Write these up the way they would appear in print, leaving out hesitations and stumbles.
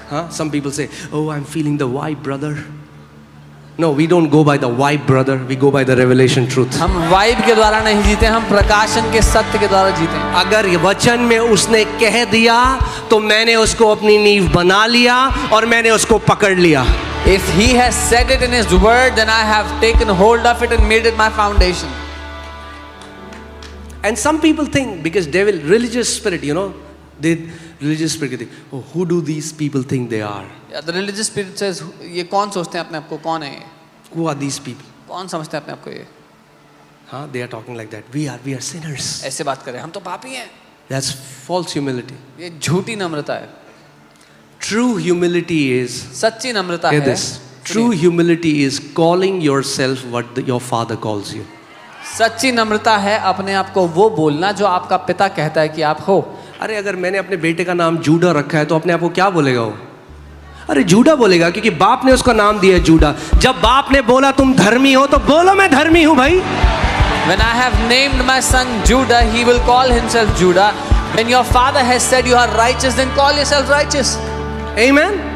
Huh? Some people say, oh, I'm feeling the vibe, brother. No, we don't go by the vibe, brother. We go by the revelation truth. हम vibe के द्वारा नहीं जीते, हम प्रकाशन के सत्य के द्वारा जीते हैं। अगर वचन में उसने कह दिया तो मैंने उसको अपनी नींव बना लिया और मैंने उसको पकड़ लिया। If he has said it in his word, then I have taken hold of it and made it my foundation. And some people think, because devil, religious spirit, you know, religious spirit think, oh, who do these people think they are? Yeah, the religious spirit says, ये कौन सोचते हैं अपने आप को, कौन है ये? Who are these people? कौन समझते हैं अपने आप को ये? Huh? They are talking like that. We are sinners. ऐसे बात करें, हम तो पापी हैं। That's false humility. ये झूठी नम्रता है। True humility is, सच्ची नम्रता hear है। this, true humility is calling yourself what your father calls you. सच्ची नम्रता है अपने आप को वो बोलना जो आपका पिता कहता है कि आप हो। अरे अगर मैंने अपने बेटे का नाम जूडा रखा है तो अपने आप को क्या बोलेगा वो? अरे जूडा बोलेगा, क्योंकि बाप ने उसका नाम दिया है जूडा। जब बाप ने बोला तुम धर्मी हो तो बोलो मैं धर्मी हूं भाई। When I have named my son Judah, he will call himself Judah. When your father has said you are righteous, then call yourself righteous. Amen.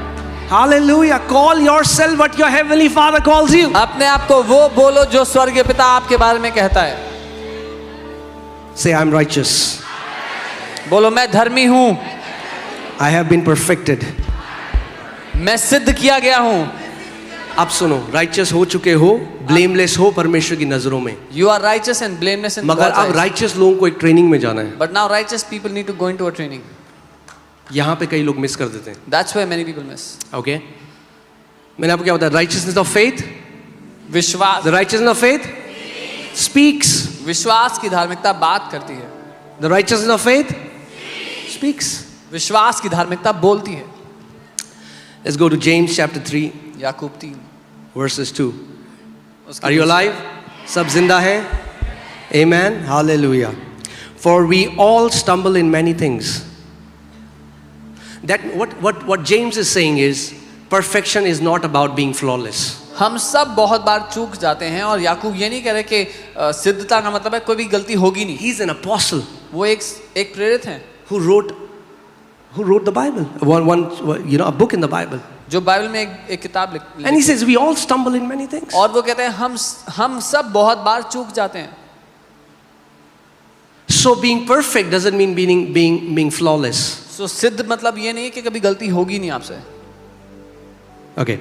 Hallelujah. Call yourself what your heavenly Father calls you. अपने आप को वो बोलो जो स्वर्गीय पिता आपके बारे में कहता है। Say I'm righteous. बोलो मैं धर्मी हूँ। I have been perfected. मैं सिद्ध किया गया हूँ। अब सुनो, righteous हो चुके हो, blameless हो परमेश्वर की नजरों में। You are righteous and blameless in मगर God's अब eyes. righteous लोगों को एक ट्रेनिंग में जाना है। But now righteous people need to go into a training. यहाँ पे कई लोग मिस कर देते हैं। That's where many people miss. Okay? मैंने आपको क्या बताया? Righteousness of faith. विश्वास, The righteousness of faith speaks. विश्वास की धार्मिकता बात करती है। The righteousness of faith speaks. विश्वास की धार्मिकता बोलती है। Let's go to James chapter 3 Yakub 3 verses 2. Are you alive? सब जिंदा हैं? Amen. Hallelujah. For we all stumble in many things. That what James is saying is perfection is not about being flawless. हम सब बहुत बार चूक जाते हैं और याकूब ये नहीं कह रहे कि सिद्धता का मतलब है कोई भी गलती होगी नहीं। He's an apostle वो एक प्रेरित हैं who wrote the Bible, a book in the Bible. जो बाइबल में एक किताब लिख। And he says we all stumble in many things. और वो कहते हैं हम सब बहुत बार चूक जाते हैं। So being perfect doesn't mean being flawless. So सिद्ध मतलब ये नहीं है कि कभी गलती होगी नहीं आपसे। Okay,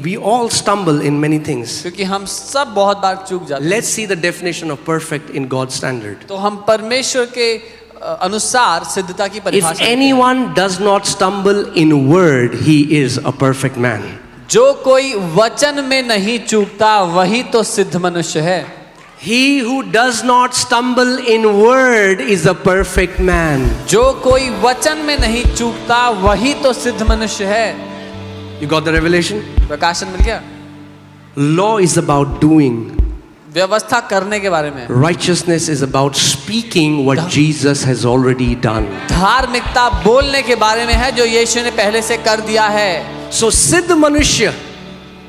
we all stumble in many things. क्योंकि हम सब बहुत बार चूक जाते हैं। Let's see the definition of perfect in God's standard. तो हम परमेश्वर के अनुसार सिद्धता की If परिभाषा। anyone does not stumble in word, he is a perfect man. जो कोई वचन में नहीं चूकता वही तो सिद्ध मनुष्य है। He who does not stumble in word is a perfect man. जो कोई वचन में नहीं चूकता वही तो सिद्ध मनुष्य है। You got the revelation? प्रकाशन मिल गया। Law is about doing. व्यवस्था करने के बारे में। Righteousness is about speaking what Jesus has already done. धार्मिकता बोलने के बारे में है जो यीशु ने पहले से कर दिया है। So सिद्ध मनुष्य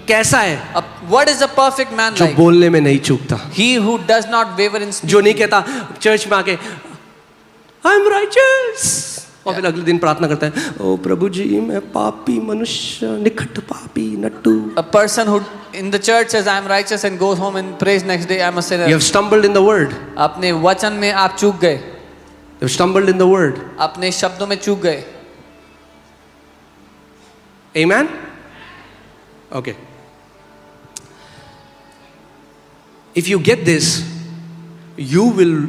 कैसा है? What is a perfect man जो like? बोलने में नहीं चूकता। He who does not waver in speech. जो नहीं कहता चर्च में आके I'm righteous और फिर अगले दिन प्रार्थना करता है, ओ प्रभु जी मैं पापी मनुष्य, निकट पापी Nattu. A person who in the church says I am righteous and goes home and prays next day I am a sinner. You have stumbled in the word. अपने वचन में आप चूक गए। You have stumbled in the word. अपने शब्दों में चूक गए। Amen? Okay. If you get this, you will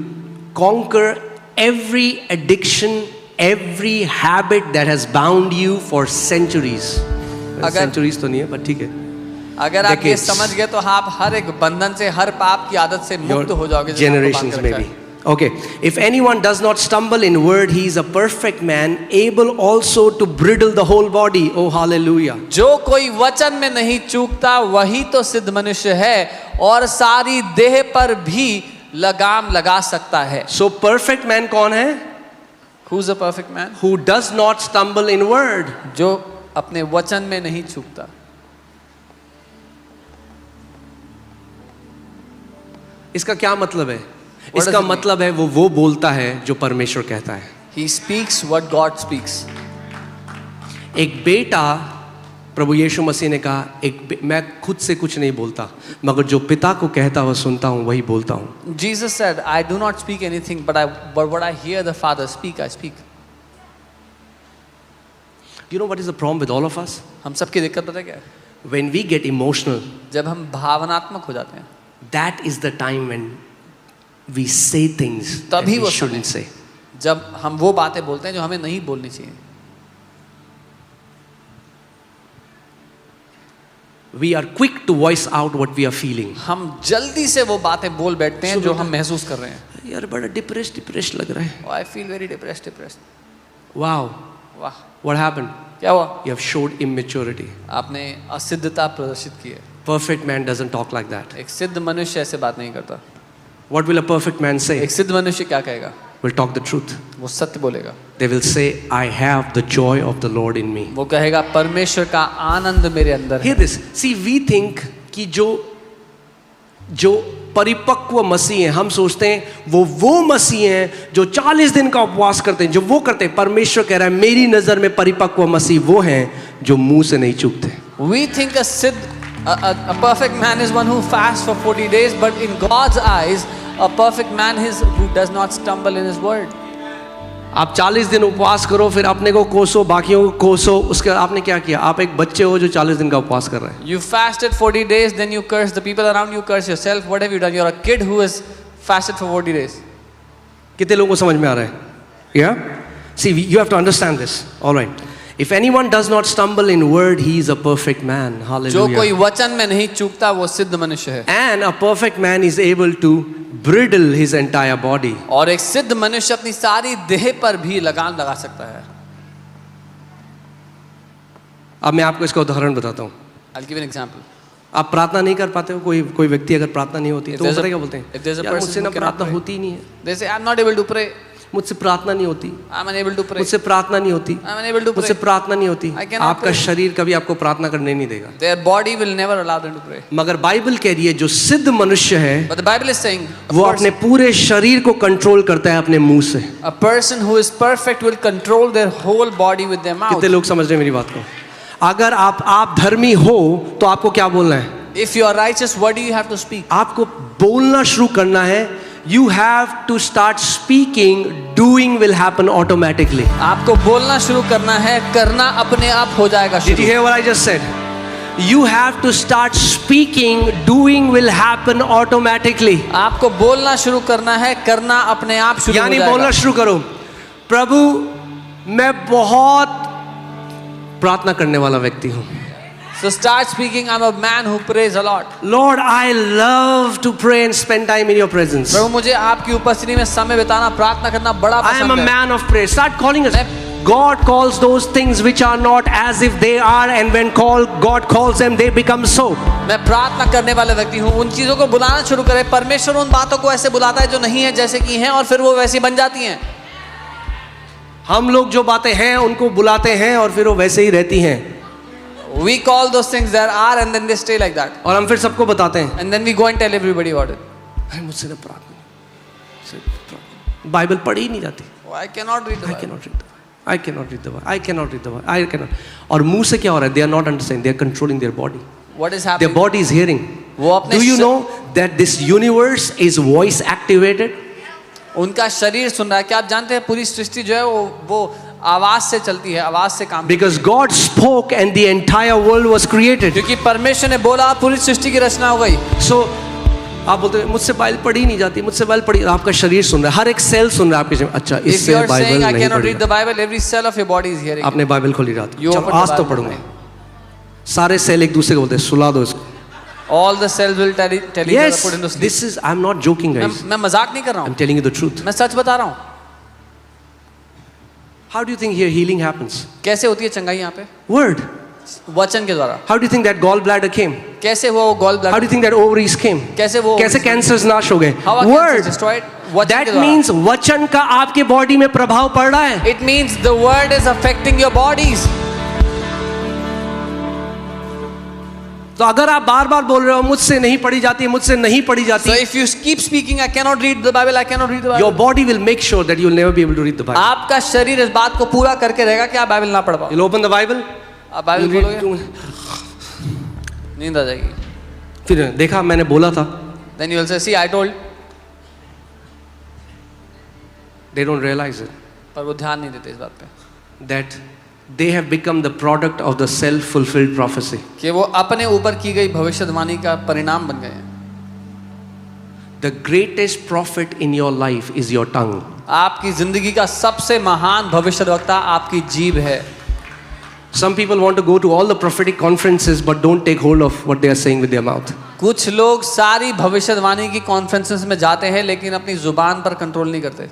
conquer every addiction, every habit that has bound you for centuries. Centuries तो नहीं है, but ठीक है. अगर आप ये Decades. समझ गए तो आप हर एक बंधन से, हर पाप की आदत से मुक्त हो जाओगे। जिसने आपको Generations बांध के रखा maybe. है। Okay. If anyone does not stumble in word, he is a perfect man, able also to bridle the whole body. Oh, hallelujah. जो कोई वचन में नहीं चूकता वही तो सिद्ध मनुष्य है और सारी देह पर भी लगाम लगा सकता है। So perfect man कौन है? Who's a perfect man? Who does not stumble in word. जो अपने वचन में नहीं चूकता। इसका क्या मतलब है? इसका मतलब है वो बोलता है जो परमेश्वर कहता है। He speaks what God speaks. एक बेटा, प्रभु यीशु मसीह ने कहा, मैं खुद से कुछ नहीं बोलता, मगर जो पिता को कहता हुआ सुनता हूँ वही बोलता हूँ. Jesus said, I do not speak anything, but what I hear the Father speak, I speak. You know what is the problem with all of us? हम सबकी दिक्कत पता है क्या है? When we get emotional, जब हम भावनात्मक हो जाते हैं, that is the time when we say things that तभी we वो shouldn't say. जब हम वो बातें बोलते हैं जो हमें नहीं बोलनी चाहिए. We are quick to voice out what we are feeling. हम जल्दी से वो बातें बोल बैठते हैं जो हम महसूस कर रहे हैं. यार बड़ा डिप्रेस्ड लग रहा है. Oh, I feel very depressed. Wow. वाह, What happened? क्या हुआ? You have showed immaturity. आपने असिद्धता प्रदर्शित की है. Perfect man doesn't talk like that. एक सिद्ध मनुष्य ऐसे बात नहीं करता. What will a perfect man say? एक सिद्ध मनुष्य क्या कहेगा? Will talk the truth. वो सत्य बोलेगा. They will say, I have the joy of the Lord in me. वो कहेगा परमेश्वर का आनंद मेरे अंदर है. Hear this. See, we think कि जो परिपक्व मसीह हैं, हम सोचते हैं वो मसीह हैं जो 40 दिन का उपवास करते हैं, जो वो करते हैं. परमेश्वर कह रहा है मेरी नजर में परिपक्व मसीह वो हैं जो मुंह से नहीं चूकते. We think a perfect man is one who fasts for 40 days, but in God's eyes, a perfect man is who does not stumble in his word. आप 40 दिन उपवास करो, फिर अपने को कोसो, बाकियों को कोसो. उसके आपने क्या किया? आप एक बच्चे हो जो 40 दिन का उपवास कर रहे हैं. You fasted 40 days, then you curse the people around you, curse yourself. What have you done? You're a kid who has fasted for 40 days. कितने लोगों को समझ में आ रहा है? Yeah? See, you have to understand this. All right. If anyone does not stumble in word, he is a perfect man. जो Hallelujah. कोई वचन में नहीं चूकता वो सिद्ध मनुष्य है. And a perfect man is able to bridle his entire body. और एक सिद्ध मनुष्य अपनी सारी देह पर भी लगाम लगा सकता है. अब मैं आपको इसका उदाहरण बताता हूँ. I'll give an example. आप प्रार्थना नहीं कर पाते हो, कोई व्यक्ति अगर प्रार्थना नहीं होती है तो वो पता क्या बोलते हैं? if there's a यार person मुझसे ना who cannot प्रार्थना pray, होती ही नहीं है. They say, I'm not able to pray. मुझसे प्रार्थना नहीं होती. I'm unable to pray. मुझसे प्रार्थना नहीं होती. I'm unable to pray. मुझसे प्रार्थना नहीं होती. I cannot आपका pray. शरीर कभी आपको प्रार्थना करने नहीं देगा. Their body will never allow them to pray. मगर बाइबल कह रही है जो सिद्ध मनुष्य है But the Bible is saying, वो अपने पूरे शरीर को कंट्रोल करता है अपने मुंह से. a person who is perfect will control their whole body with their mouth. कितने लोग समझ रहे हैं मेरी बात को? अगर आप धर्मी हो तो आपको क्या बोलना है? If you are righteous, what do you have to speak? आपको बोलना शुरू करना है. You have to start speaking. Doing will happen automatically. आपको बोलना शुरू करना है, करना अपने आप हो जाएगा Did you शुरू. hear what I just said? You have to start speaking. Doing will happen automatically. आपको बोलना शुरू करना है, करना अपने आप शुरू हो यानी जाएगा. बोलना शुरू करो, प्रभु मैं बहुत प्रार्थना करने वाला व्यक्ति हूँ. So start speaking, I'm a man who prays a lot. Lord, I love to pray and spend time in your presence. प्रभु मुझे आपकी उपस्थिति में समय बिताना, प्रार्थना करना बड़ा I am a पसंद है. man of prayer. Start calling us. God calls those things which are not as if they are, and when God calls them, they become so. मैं प्रार्थना करने वाला व्यक्ति हूँ. उन चीजों को बुलाना शुरू करें. परमेश्वर उन बातों को ऐसे बुलाता है जो नहीं है जैसे कि हैं, और फिर वो वैसी बन जाती हैं. हम लोग जो बातें हैं उनको बुलाते हैं और फिर वो वैसे ही रहती हैं. We call those things there are, and then they stay like that. और हम फिर सबको बताते हैं. And then we go and tell everybody about it. अरे मुझसे ना प्रार्थना, बाइबल पढ़ी ही नहीं जाती. Oh, I cannot read the I Bible. cannot read the Bible. I cannot read the Bible. I cannot read the Bible. I cannot. और मुंह से क्या हो रहा है? They are not understanding. They are controlling their body. What is Their happening? body is hearing. वो अपने Do you know that this universe is voice activated? उनका शरीर सुन रहा है. क्या आप जानते हैं पूरी सृष्टि जो है वो आवाज से चलती है, आवाज से काम. Because God spoke and the entire world was created. क्योंकि परमेश्वर ने बोला पूरी सृष्टि की रचना हो गई. So आप बोलते हैं मुझसे बाइबल पढ़ी नहीं जाती, मुझसे बाइबल पढ़ी. आपका शरीर सुन रहा है, हर एक सेल सुन रहा है आपके. अच्छा If you इससे are बाइबल saying I नहीं cannot read the पढ़ी. Bible, every cell of your body is hearing. आपने बाइबल खोली रात. You चलो open the आज तो Bible पढ़ूंगा. tonight. सारे सेल एक दूसरे को बोलते हैं सुला दो इसको. All the cells will tell each other Yes, put into sleep. this is. I'm not joking, guys. मैं मजाक नहीं कर रहा I'm हूँ, telling you the truth. मैं सच बता रहा हूँ. How do you think here healing happens? कैसे होती है चंगाई यहाँ पे? Word. वचन के द्वारा. How do you think that gallbladder came? कैसे हुआ वो gall How do bladder? you think that ovaries came? कैसे वो कैसे cancers नाश हो गए? How are cancers Word. destroyed? वचन के That द्वारा. means वचन का आपके बॉडी में प्रभाव पड़ रहा है. It means the word is affecting your bodies. तो अगर आप बार बार बोल रहे हो मुझसे नहीं पढ़ी जाती, मुझसे नहीं पढ़ी जाती, So if you keep speaking, I cannot read the Bible, I cannot read the Bible. your body will make sure that you will never be able to read the Bible. आपका शरीर इस बात को पूरा करके रहेगा कि आप बाइबल ना पढ़ पाओ. You'll open the Bible, आप बाइबल you'll read- खोलोगे, नींद आ जाएगी. फिर देखा मैंने बोला था. Then you will say, see, I told. They don't realize it, पर वो ध्यान नहीं देते इस बात पे that they have become the product of the self-fulfilled prophecy. कि वो अपने ऊपर की गई भविष्यवाणी का परिणाम बन गए हैं. The greatest prophet in your life is your tongue. आपकी जिंदगी का सबसे महान भविष्यद्वक्ता आपकी जीभ है. Some people want to go to all the prophetic conferences but don't take hold of what they are saying with their mouth. कुछ लोग सारी भविष्यवाणी की कॉन्फ्रेंसेस में जाते हैं लेकिन अपनी जुबान पर कंट्रोल नहीं करते.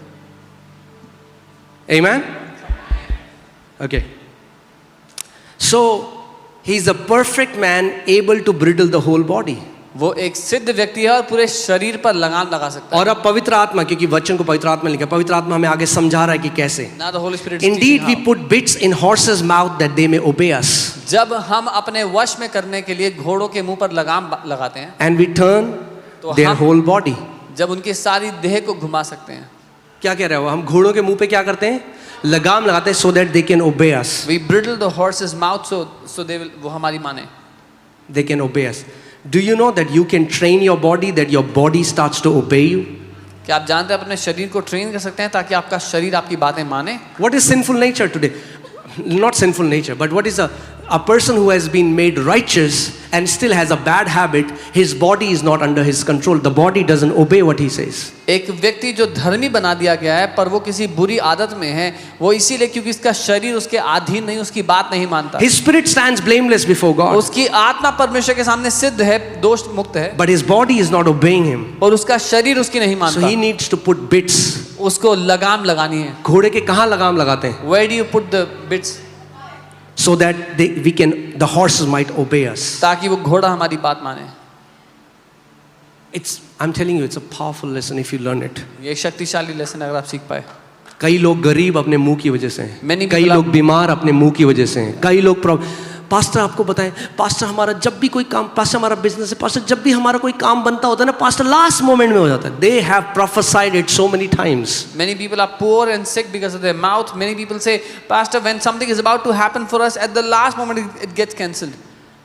Amen? Okay. So, he's a perfect man able to bridle the whole body. वो एक सिद्ध व्यक्ति है और पूरे शरीर पर लगाम लगा सकता है. और अब पवित्र आत्मा, क्योंकि वचन को पवित्र आत्मा लिखा, पवित्र आत्मा हमें आगे समझा रहा है कि कैसे. Now the Holy Spirit is Indeed, teaching we how. put bits in horses' mouth that they may obey us. जब हम अपने वश में करने के लिए घोड़ों के मुंह पर लगाम लगाते हैं, And we turn तो their हम whole body. जब उनकी सारी देह को घुमा सकते हैं. क्या कह रहे हो? हम घोड़ों के मुंह पे क्या करते हैं? लगाम लगाते हैं, so that they can obey us. We bridle the horse's mouth so they will, वो हमारी माने. They can obey us. Do you know that you can train your body, that your body starts to obey you? क्या आप जानते हैं अपने शरीर को ट्रेन कर सकते हैं ताकि आपका शरीर आपकी बातें माने? What is sinful nature today? Not sinful nature, but what is a person who has been made righteous and still has a bad habit, his body is not under his control. The body doesn't obey what he says. एक व्यक्ति जो धर्मी बना दिया गया है पर वो किसी बुरी आदत में है, वो इसीलिए क्योंकि इसका शरीर उसके अधीन नहीं, उसकी बात नहीं मानता. His spirit stands blameless before God, उसकी आत्मा परमेश्वर के सामने सिद्ध है, दोष मुक्त है, but his body is not obeying him. और उसका शरीर उसकी नहीं So मानता. he needs to put bits. उसको लगाम लगानी है. घोड़े के कहाँ लगाम लगाते हैं? Where do you put the bits? So that the horses might obey us. ताकि वो घोड़ा हमारी बात माने. I'm telling you, it's a powerful lesson if you learn it. ये शक्तिशाली लेसन अगर आप सीख पाए. कई लोग गरीब अपने मुंह की वजह से हैं. Many कई people लोग बीमार अपने मुंह की वजह से हैं. कई लोग पास्टर आपको बताएं, पास्टर हमारा जब भी कोई काम, पास्टर हमारा बिजनेस है, पास्टर जब भी हमारा कोई काम बनता होता है ना, पास्टर लास्ट मोमेंट में हो जाता है. They have prophesied it so many times. Many people are poor and sick because of their mouth. Many people say, Pastor, when something is about to happen for us, at the last moment it gets cancelled.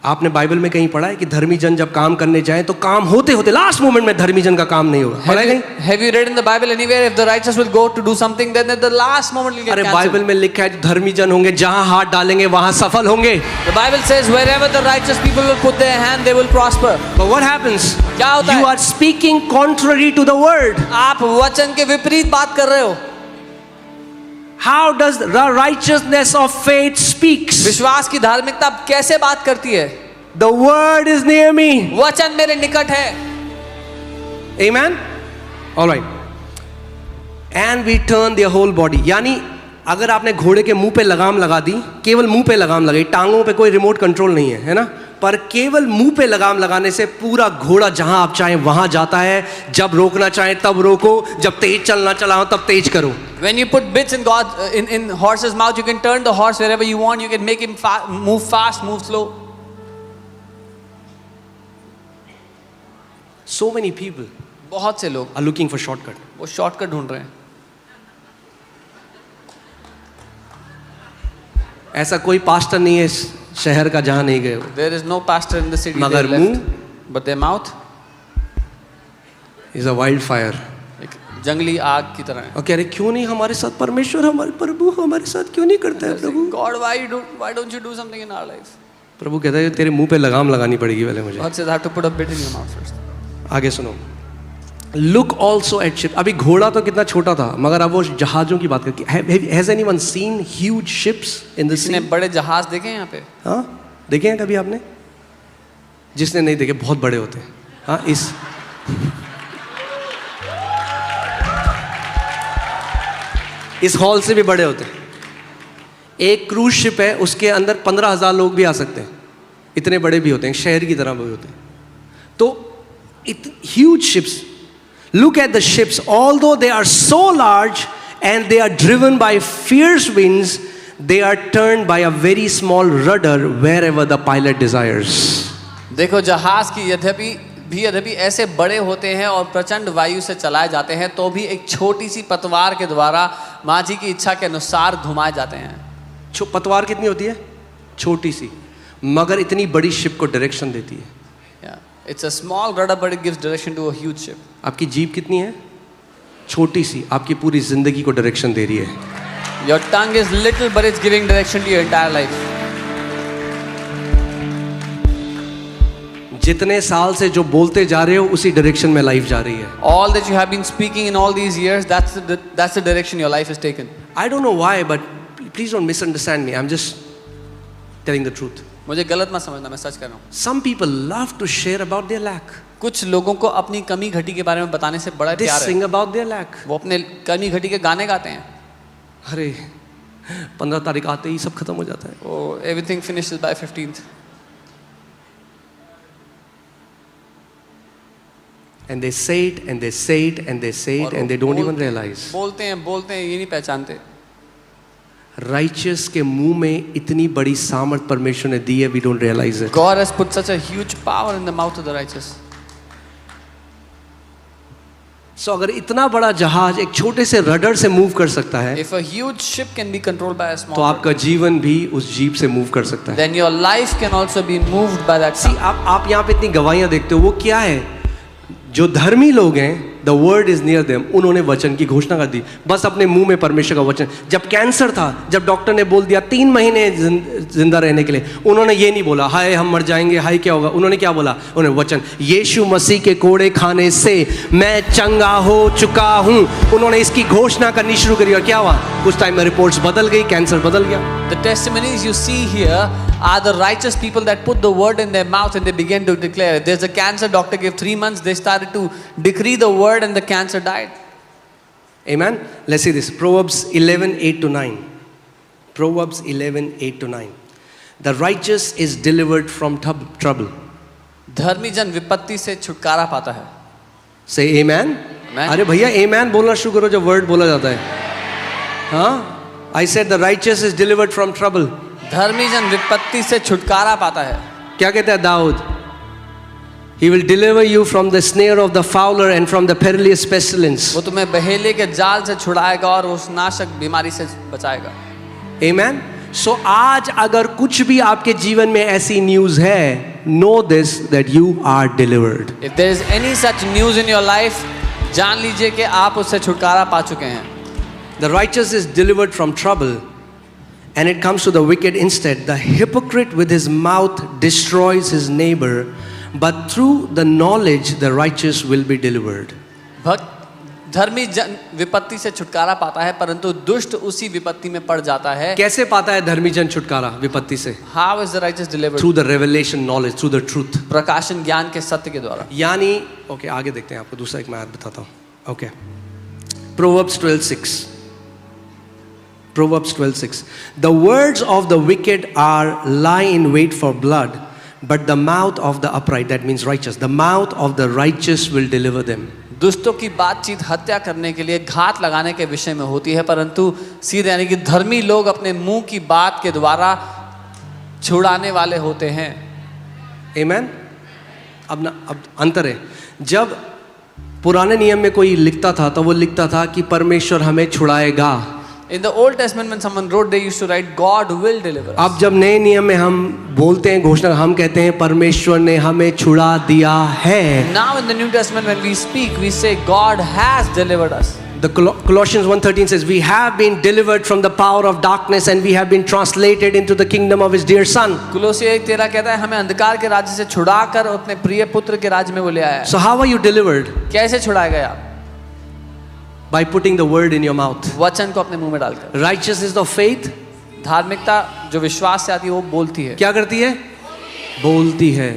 आपने Bible में कहीं पढ़ा है कि धर्मी जन जब काम करने जाए तो काम होते होते लास्ट मोमेंट में धर्मी जन का काम नहीं होगा? पढ़ा है कहीं? Have you read in the Bible anywhere if the righteous will go to do something, then at the last moment will get अरे cancelled? बाइबल में लिखा है जो धर्मी जन होंगे जहां हाथ डालेंगे वहां सफल होंगे. The Bible says wherever the righteous people will put their hand, they will prosper. But what happens? क्या होता You है? are speaking contrary to the word. आप वचन के विपरीत बात कर रहे हो. How does the righteousness of faith speaks? विश्वास की धार्मिकता कैसे बात करती है? The word is near me. वचन मेरे निकट है. Amen? All right. And we turn their whole body. यानी अगर आपने घोड़े के मुंह पे लगाम लगा दी, केवल मुंह पे लगाम लगाई, टांगों पे कोई रिमोट कंट्रोल नहीं है ना, पर केवल मुंह पे लगाम लगाने से पूरा घोड़ा जहां आप चाहें वहां जाता है. जब रोकना चाहें तब रोको, जब तेज चलना चलाओ तब तेज करो. When you put bits in God in horse's mouth, you can turn the horse wherever you want. You can make him move fast, move slow. So many people बहुत से लोग are looking for shortcut. वो shortcut ढूंढ रहे हैं. ऐसा कोई pastor नहीं है शहर का जहां नहीं गए हो. There is no pastor in the city मगर they left, मुंह but their mouth is a wildfire. एक जंगली आग की तरह है. और कह रहे क्यों नहीं हमारे साथ परमेश्वर, हमारे प्रभु हमारे साथ क्यों नहीं करता है प्रभु? God, why don't you do something in our life? प्रभु कहता है तेरे मुंह पे लगाम लगानी पड़ेगी पहले मुझे. God says I have to put a bit in your mouth first. आगे सुनो. Look also at ship. अभी घोड़ा तो कितना छोटा था, मगर अब वो जहाजों की बात करके. Has anyone seen huge ships in the sea? इसने बड़े जहाज देखे हैं यहाँ पे? हाँ देखे हैं कभी आपने? जिसने नहीं देखे बहुत बड़े होते हैं. हाँ इस हॉल से भी बड़े होते हैं. एक क्रूज शिप है, उसके अंदर 15,000 लोग भी आ सकते हैं. इतने बड़े भी होते हैं, शहर की तरह भी होते हैं. तो huge ships. Look at the ships. Although they are so large and they are driven by fierce winds, they are turned by a very small rudder wherever the pilot desires. देखो जहाज की यद्यपि ऐसे बड़े होते हैं और प्रचंड वायु से चलाए जाते हैं, तो भी एक छोटी सी पतवार के द्वारा माझी की इच्छा के अनुसार घुमाए जाते हैं। पतवार कितनी होती है? छोटी सी, मगर इतनी बड़ी शिप को डायरेक्शन देती है। It's a small rudder but it gives direction to a huge ship. आपकी जीभ कितनी है? छोटी सी, आपकी पूरी जिंदगी को डायरेक्शन दे रही है। Your tongue is little but it's giving direction to your entire life. जितने साल से जो बोलते जा रहे हो उसी डायरेक्शन में लाइफ जा रही है। All that you have been speaking in all these years, that's the direction your life has taken. I don't know why, but please don't misunderstand me. I'm just telling the truth. मुझे गलत मत समझना, मैं सच कह रहा हूँ। Some people love to share about their lack. कुछ लोगों को अपनी कमी घटी के बारे में बताने से बड़ा They प्यार है। sing about their lack. वो अपने कमी घटी के गाने गाते हैं। अरे 15 तारीख आते ही सब खत्म हो जाता है। Oh, everything finishes by 15th. And they say it and they say it and they say it and they don't even realize. बोलते हैं ये नहीं पहचानते। Righteous के मुंह में इतनी बड़ी सामर्थ परमेश्वर ने दी है, we don't realize it. God has put such a huge power in the mouth of the righteous. So अगर इतना बड़ा जहाज एक छोटे से रडर से मूव कर सकता है, If a huge ship can be controlled by a small तो आपका जीवन भी उस जीप से मूव कर सकता है। then your life can also be moved by that. See, आप यहाँ पे इतनी गवाहियां देखते हो, वो क्या है? जो धर्मी लोग हैं, the word is near them, उन्होंने वचन की घोषणा कर दी, बस अपने मुंह में परमेश्वर का वचन। जब कैंसर था, जब डॉक्टर ने बोल दिया 3 महीने जिंदा रहने के लिए, उन्होंने ये नहीं बोला हाय हम मर जाएंगे, हाय क्या होगा। उन्होंने क्या बोला? उन्होंने वचन, यीशु मसीह के कोड़े खाने से मैं चंगा हो चुका हूँ। उन्होंने इसकी घोषणा करनी शुरू करी और क्या हुआ? कुछ टाइम में रिपोर्ट्स बदल गई, कैंसर बदल गया। The testimonies you see here are the righteous people that put the word in their mouth and they began to declare it. There's a cancer doctor gave 3 months, they started to decree the word and the cancer died. Amen. Let's see this. Proverbs 11:8-9. Proverbs 11:8-9. The righteous is delivered from trouble. धर्मी जन विपत्ति से छुटकारा पाता है। Say amen. Amen. अरे भैया amen बोलना शुरू करो जब वर्ड बोला जाता है। हाँ? I said the righteous is delivered from trouble. धर्मी जन विपत्ति से छुटकारा पाता है। क्या कहता है Dawood? He will deliver you from the snare of the fowler and from the perilous pestilence. वो तुम्हें बहेले के जाल से छुड़ाएगा और उस नाशक बीमारी से बचाएगा। Amen. So आज अगर कुछ भी आपके जीवन में ऐसी न्यूज़ है, know this that you are delivered. If there is any such news in your life, जान लीजिए कि आप उससे छुटकारा पा चुके हैं। The righteous is delivered from trouble, and it comes to the wicked instead. The hypocrite with his mouth destroys his neighbor, but through the knowledge the righteous will be delivered. धर्मी जन विपत्ति से छुटकारा पाता है, परंतु दुष्ट उसी विपत्ति में पड़ जाता है। कैसे पाता है धर्मी जन छुटकारा विपत्ति से? How is the righteous delivered? Through the revelation knowledge, through the truth. प्रकाशन ज्ञान के सत्य के द्वारा। यानी ओके आगे देखते हैं, आपको दूसरा एक मैं बताता हूँ। Okay, Proverbs 12:6. Proverbs 12:6. The words of the wicked are lie in wait for blood, but the mouth of the upright, that means righteous, the mouth of the righteous will deliver them. दुष्टों की बातचीत हत्या करने के लिए घात लगाने के विषय में होती है, परंतु सीधे यानी कि धर्मी लोग अपने मुंह की बात के द्वारा छुड़ाने वाले होते हैं। Amen. अब अंतर है, जब पुराने नियम में कोई लिखता था तो वो लिखता था कि परमेश्वर हमें छुड़ाएगा। In the Old Testament when someone wrote, they used to write God will deliver us. अब जब नए नियम में हम बोलते हैं घोषणा, हम कहते हैं परमेश्वर ने हमें छुड़ा दिया है। Now in the New Testament when we speak, we say God has delivered us. The Colossians 1:13 says, we have been delivered from the power of darkness and we have been translated into the kingdom of his dear son. कुलोसियों 1:13 कहता है हमें अंधकार के राज्य से छुड़ाकर अपने प्रिय पुत्र के राज्य में वो ले आया है। So how are you delivered? कैसे छुड़ाए गए आप? By putting the word in your mouth. वचन को अपने मुंह में डालकर। Righteousness of faith, धार्मिकता जो विश्वास से आती है वो बोलती है। क्या करती है? बोलती है।